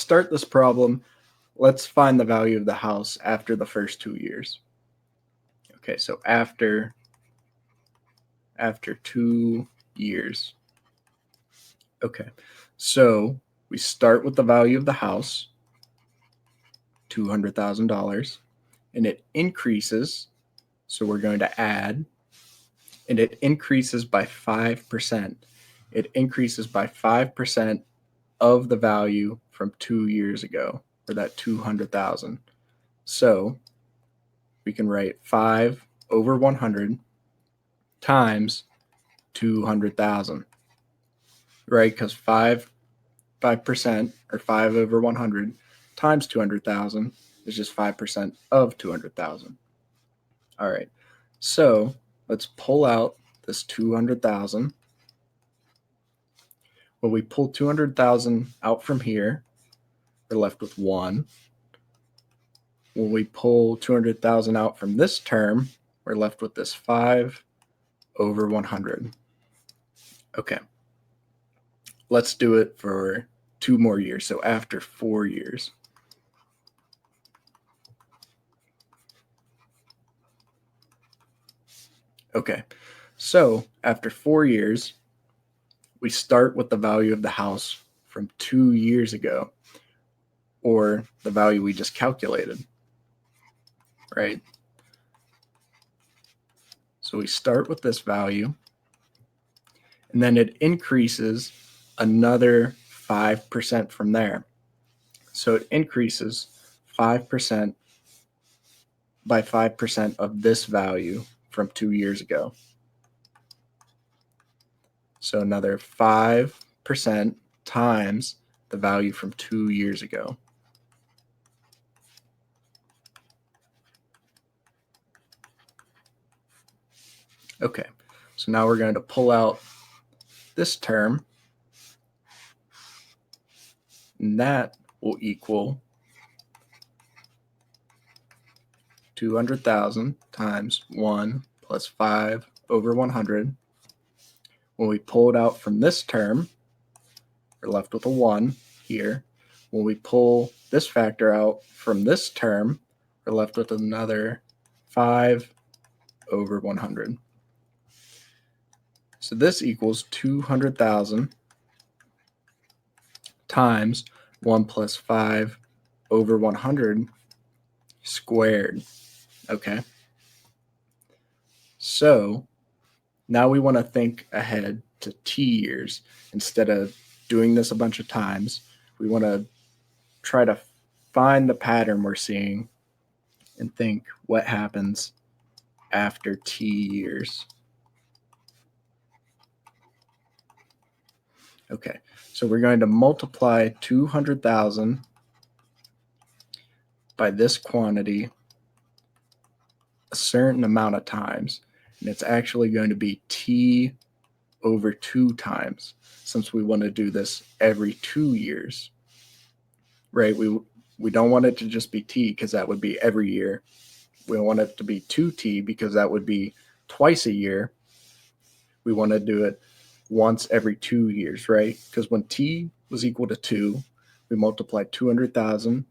start this problem, let's find the value of the house after the first 2 years. Okay, so after 2 years. Okay, so we start with the value of the house, $200,000, and it increases. So we're going to add, and it increases by 5%. It increases by 5% of the value from 2 years ago, or that 200,000. So we can write 5 over 100 times 200,000, right? Because 5% or 5 over 100 times 200,000 is just 5% of 200,000. All right, so let's pull out this 200,000. When we pull 200,000 out from here, we're left with 1. When we pull 200,000 out from this term, we're left with this 5 over 100. Okay, let's do it for 2 more years. So after 4 years. Okay, so after 4 years, we start with the value of the house from 2 years ago, or the value we just calculated, right? So we start with this value, and then it increases another 5% from there. So it increases 5% by 5% of this value from 2 years ago. So another 5% times the value from 2 years ago. Okay, so now we're going to pull out this term, and that will equal 200,000 times 1 plus 5 over 100. When we pull it out from this term, we're left with a 1 here. When we pull this factor out from this term, we're left with another 5 over 100. So this equals 200,000 times 1 plus 5 over 100 squared. Okay. So now we want to think ahead to t years. Instead of doing this a bunch of times, we want to try to find the pattern we're seeing and think what happens after t years. Okay, so we're going to multiply 200,000 by this quantity a certain amount of times, and it's actually going to be t over 2 times, since we want to do this every 2 years, right? We don't want it to just be t, because that would be every year. We want it to be 2t, because that would be twice a year. We want to do it once every 2 years, right? Because when t was equal to 2, we multiplied 200,000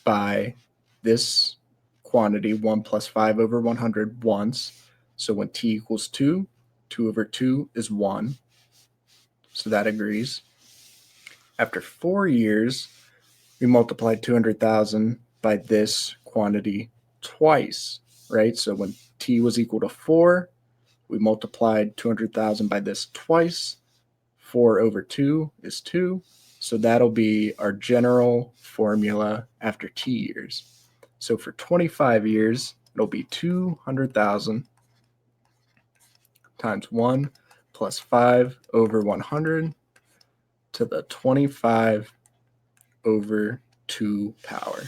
by this quantity, 1 plus 5 over 100, once. So when t equals 2, 2 over 2 is 1. So that agrees. After 4 years, we multiplied 200,000 by this quantity twice, right? So when t was equal to 4, we multiplied 200,000 by this twice. 4 over 2 is 2. So that'll be our general formula after t years. So for 25 years, it'll be 200,000 times 1 plus 5 over 100 to the 25 over 2 power.